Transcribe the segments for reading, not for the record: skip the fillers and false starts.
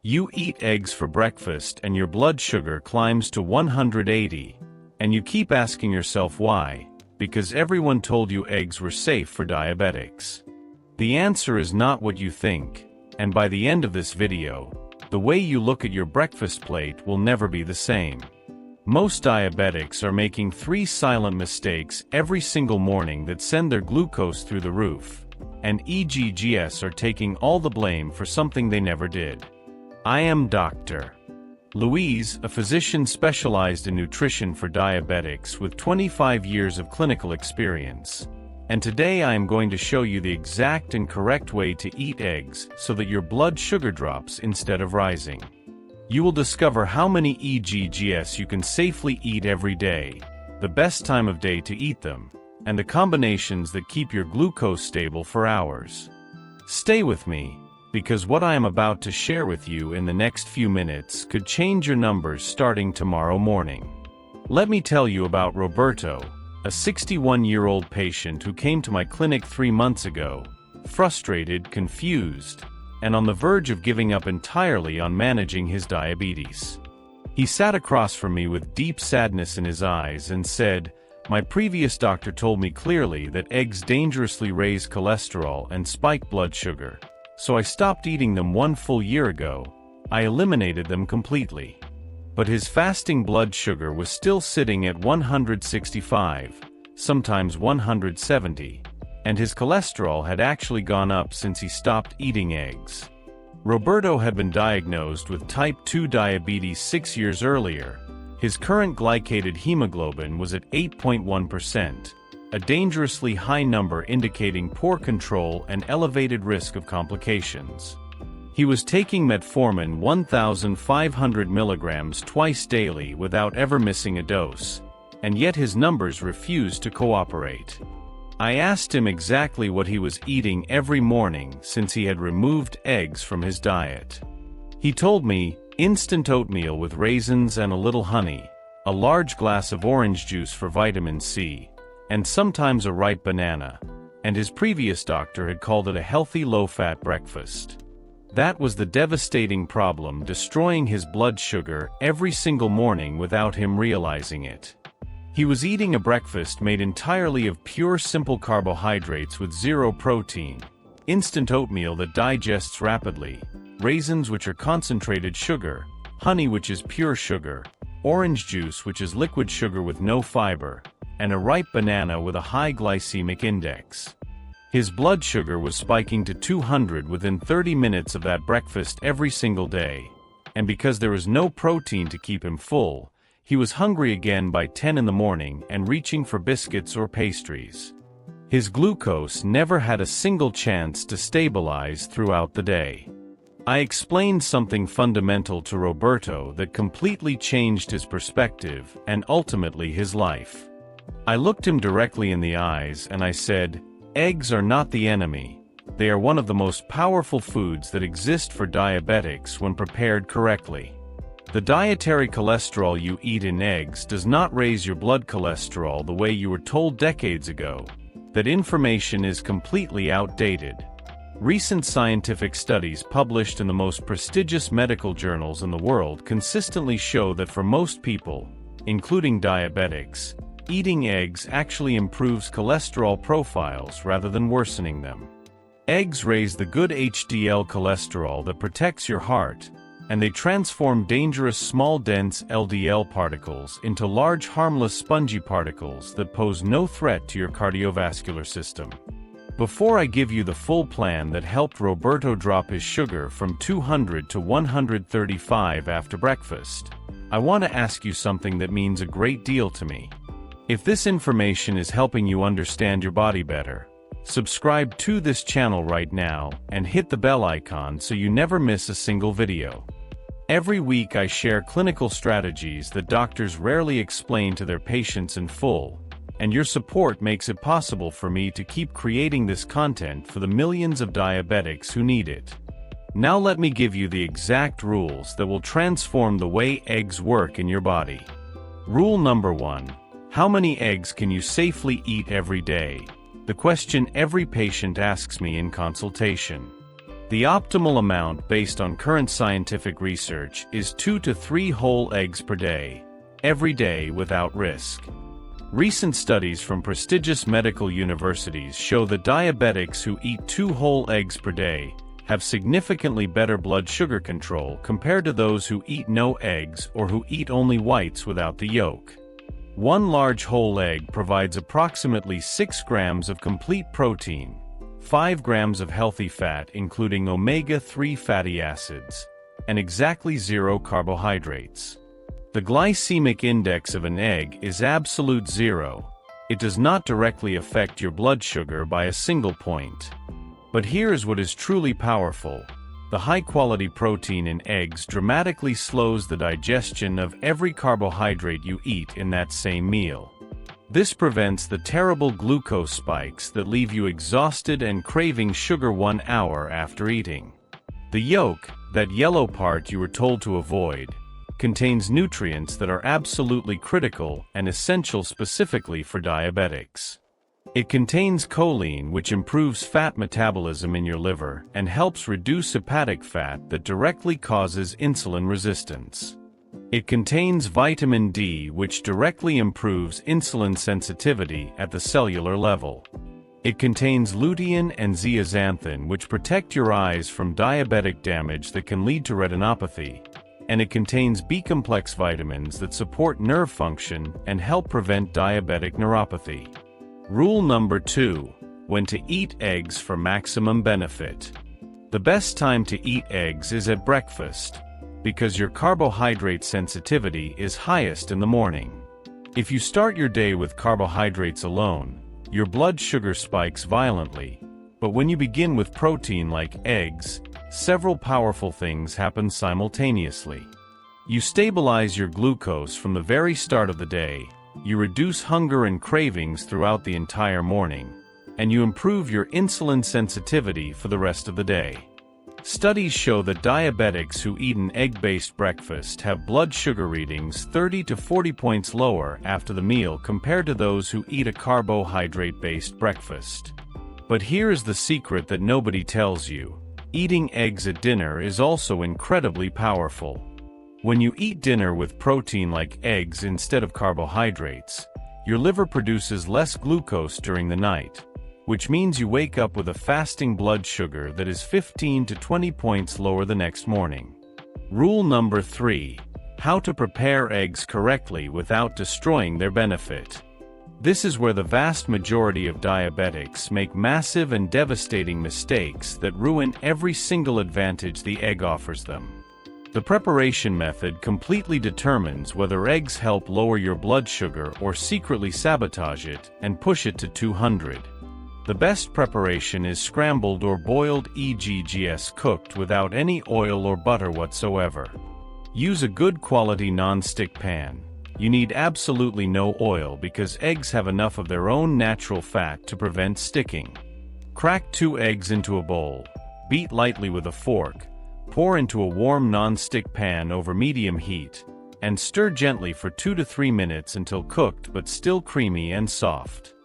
You eat eggs for breakfast and your blood sugar climbs to 180, and you keep asking yourself why, because everyone told you eggs were safe for diabetics. The answer is not what you think, and by the end of this video, the way you look at your breakfast plate will never be the same. Most diabetics are making 3 silent mistakes every single morning that send their glucose through the roof, and EGGS are taking all the blame for something they never did. I am Dr. Louise, a physician specialized in nutrition for diabetics with 25 years of clinical experience. And today I am going to show you the exact and correct way to eat eggs so that your blood sugar drops instead of rising. You will discover how many EGGS you can safely eat every day, the best time of day to eat them, and the combinations that keep your glucose stable for hours. Stay with me, because what I am about to share with you in the next few minutes could change your numbers starting tomorrow morning. Let me tell you about Roberto, a 61-year-old patient who came to my clinic 3 months ago, frustrated, confused, and on the verge of giving up entirely on managing his diabetes. He sat across from me with deep sadness in his eyes and said, "My previous doctor told me clearly that eggs dangerously raise cholesterol and spike blood sugar. So I stopped eating them 1 full year ago. I eliminated them completely." But his fasting blood sugar was still sitting at 165, sometimes 170, and his cholesterol had actually gone up since he stopped eating eggs. Roberto had been diagnosed with type 2 diabetes 6 years earlier. His current glycated hemoglobin was at 8.1%. A dangerously high number indicating poor control and elevated risk of complications. He was taking metformin 1,500 milligrams twice daily without ever missing a dose, and yet his numbers refused to cooperate. I asked him exactly what he was eating every morning since he had removed eggs from his diet. He told me, instant oatmeal with raisins and a little honey, a large glass of orange juice for vitamin C, and sometimes a ripe banana, and his previous doctor had called it a healthy low-fat breakfast. That was the devastating problem destroying his blood sugar every single morning without him realizing it. He was eating a breakfast made entirely of pure simple carbohydrates with 0 protein, instant oatmeal that digests rapidly, raisins which are concentrated sugar, honey which is pure sugar, orange juice which is liquid sugar with no fiber, and a ripe banana with a high glycemic index. His blood sugar was spiking to 200 within 30 minutes of that breakfast every single day, and because there was no protein to keep him full, he was hungry again by 10 in the morning and reaching for biscuits or pastries. His glucose never had a single chance to stabilize throughout the day. I explained something fundamental to Roberto that completely changed his perspective and ultimately his life. I looked him directly in the eyes and I said, "Eggs are not the enemy. They are one of the most powerful foods that exist for diabetics when prepared correctly. The dietary cholesterol you eat in eggs does not raise your blood cholesterol the way you were told decades ago. That information is completely outdated." Recent scientific studies published in the most prestigious medical journals in the world consistently show that for most people, including diabetics, eating eggs actually improves cholesterol profiles rather than worsening them. Eggs raise the good HDL cholesterol that protects your heart, and they transform dangerous small dense LDL particles into large harmless spongy particles that pose no threat to your cardiovascular system. Before I give you the full plan that helped Roberto drop his sugar from 200 to 135 after breakfast, I want to ask you something that means a great deal to me. If this information is helping you understand your body better, subscribe to this channel right now and hit the bell icon so you never miss a single video. Every week I share clinical strategies that doctors rarely explain to their patients in full, and your support makes it possible for me to keep creating this content for the millions of diabetics who need it. Now let me give you the exact rules that will transform the way eggs work in your body. Rule number 1. How many eggs can you safely eat every day? The question every patient asks me in consultation. The optimal amount based on current scientific research is 2 to 3 whole eggs per day, every day without risk. Recent studies from prestigious medical universities show that diabetics who eat 2 whole eggs per day have significantly better blood sugar control compared to those who eat no eggs or who eat only whites without the yolk. One large whole egg provides approximately 6 grams of complete protein, 5 grams of healthy fat including omega-3 fatty acids, and exactly 0 carbohydrates. The glycemic index of an egg is absolute 0. It does not directly affect your blood sugar by a single point. But here is what is truly powerful. The high-quality protein in eggs dramatically slows the digestion of every carbohydrate you eat in that same meal. This prevents the terrible glucose spikes that leave you exhausted and craving sugar 1 hour after eating. The yolk, that yellow part you were told to avoid, contains nutrients that are absolutely critical and essential specifically for diabetics. It contains choline, which improves fat metabolism in your liver and helps reduce hepatic fat that directly causes insulin resistance. It contains vitamin D, which directly improves insulin sensitivity at the cellular level. It contains lutein and zeaxanthin, which protect your eyes from diabetic damage that can lead to retinopathy. And it contains B-complex vitamins that support nerve function and help prevent diabetic neuropathy. Rule number 2. When to eat eggs for maximum benefit. The best time to eat eggs is at breakfast, because your carbohydrate sensitivity is highest in the morning. If you start your day with carbohydrates alone, your blood sugar spikes violently, but when you begin with protein like eggs, several powerful things happen simultaneously. You stabilize your glucose from the very start of the day, you reduce hunger and cravings throughout the entire morning, and you improve your insulin sensitivity for the rest of the day. Studies show that diabetics who eat an egg-based breakfast have blood sugar readings 30 to 40 points lower after the meal compared to those who eat a carbohydrate-based breakfast. But here is the secret that nobody tells you. Eating eggs at dinner is also incredibly powerful. When you eat dinner with protein like eggs instead of carbohydrates, your liver produces less glucose during the night, which means you wake up with a fasting blood sugar that is 15 to 20 points lower the next morning. Rule number 3. How to prepare eggs correctly without destroying their benefit. This is where the vast majority of diabetics make massive and devastating mistakes that ruin every single advantage the egg offers them. The preparation method completely determines whether eggs help lower your blood sugar or secretly sabotage it and push it to 200. The best preparation is scrambled or boiled, e.g. cooked without any oil or butter whatsoever. Use a good quality non-stick pan. You need absolutely no oil because eggs have enough of their own natural fat to prevent sticking. Crack 2 eggs into a bowl. Beat lightly with a fork. Pour into a warm non-stick pan over medium heat, and stir gently for 2 to 3 minutes until cooked but still creamy and soft.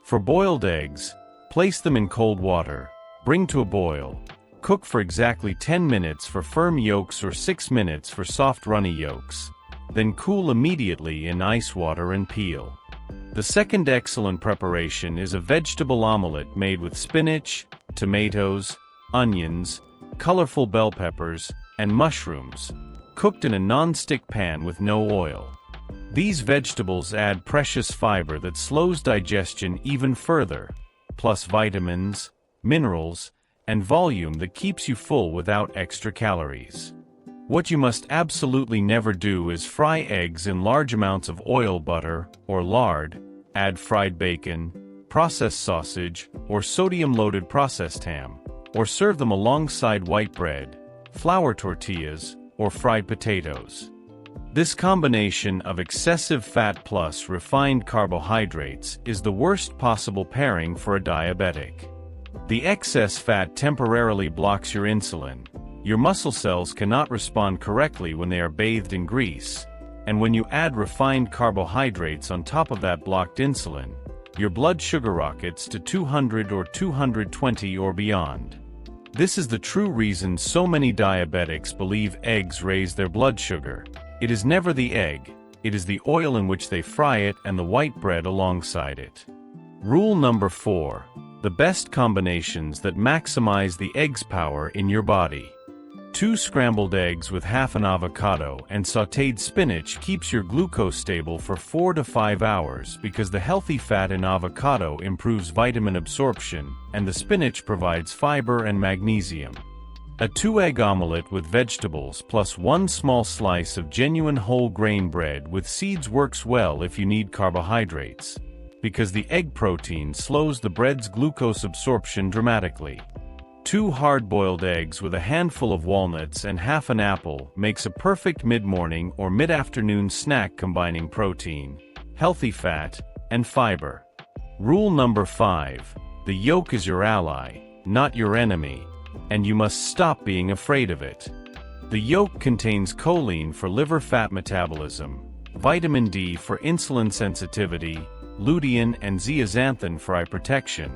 For boiled eggs, place them in cold water, bring to a boil, cook for exactly 10 minutes for firm yolks or 6 minutes for soft runny yolks. Then cool immediately in ice water and peel. The second excellent preparation is a vegetable omelette made with spinach, tomatoes, onions, colorful bell peppers, and mushrooms, cooked in a non-stick pan with no oil. These vegetables add precious fiber that slows digestion even further, plus vitamins, minerals, and volume that keeps you full without extra calories. What you must absolutely never do is fry eggs in large amounts of oil, butter, or lard, add fried bacon, processed sausage, or sodium-loaded processed ham, or serve them alongside white bread, flour tortillas, or fried potatoes. This combination of excessive fat plus refined carbohydrates is the worst possible pairing for a diabetic. The excess fat temporarily blocks your insulin. Your muscle cells cannot respond correctly when they are bathed in grease, and when you add refined carbohydrates on top of that blocked insulin, your blood sugar rockets to 200 or 220 or beyond. This is the true reason so many diabetics believe eggs raise their blood sugar. It is never the egg, it is the oil in which they fry it and the white bread alongside it. Rule number 4. The best combinations that maximize the egg's power in your body. 2 scrambled eggs with half an avocado and sautéed spinach keeps your glucose stable for 4 to 5 hours because the healthy fat in avocado improves vitamin absorption and the spinach provides fiber and magnesium. A 2-egg omelette with vegetables plus 1 small slice of genuine whole grain bread with seeds works well if you need carbohydrates, because the egg protein slows the bread's glucose absorption dramatically. 2 hard-boiled eggs with a handful of walnuts and half an apple makes a perfect mid-morning or mid-afternoon snack combining protein, healthy fat, and fiber. Rule number 5. The yolk is your ally, not your enemy, and you must stop being afraid of it. The yolk contains choline for liver fat metabolism, vitamin D for insulin sensitivity, lutein and zeaxanthin for eye protection,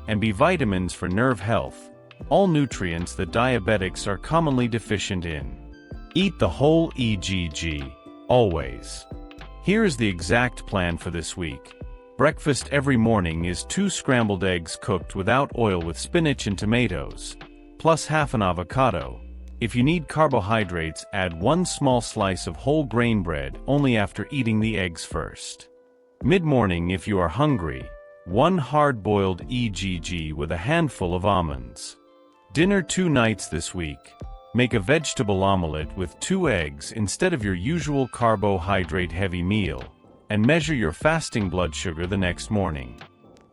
and B vitamins for nerve health, all nutrients that diabetics are commonly deficient in. Eat the whole egg, always. Here is the exact plan for this week. Breakfast every morning is 2 scrambled eggs cooked without oil with spinach and tomatoes, plus half an avocado. If you need carbohydrates, add 1 small slice of whole grain bread only after eating the eggs first. Mid-morning, if you are hungry, 1 hard-boiled egg with a handful of almonds. Dinner 2 nights this week. Make a vegetable omelette with 2 eggs instead of your usual carbohydrate-heavy meal, and measure your fasting blood sugar the next morning.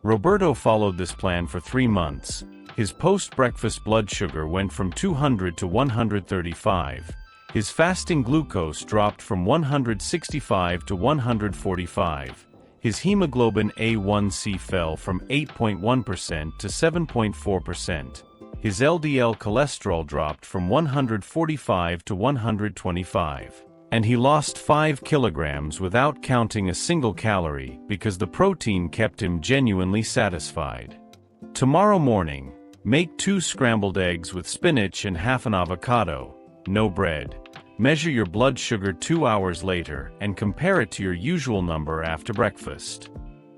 Roberto followed this plan for 3 months. His post-breakfast blood sugar went from 200 to 135. His fasting glucose dropped from 165 to 145. His hemoglobin A1C fell from 8.1% to 7.4%. His LDL cholesterol dropped from 145 to 125. And he lost 5 kilograms without counting a single calorie because the protein kept him genuinely satisfied. Tomorrow morning, make 2 scrambled eggs with spinach and half an avocado, no bread. Measure your blood sugar 2 hours later and compare it to your usual number after breakfast.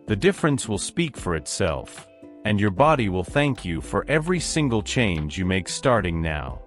The difference will speak for itself, and your body will thank you for every single change you make starting now.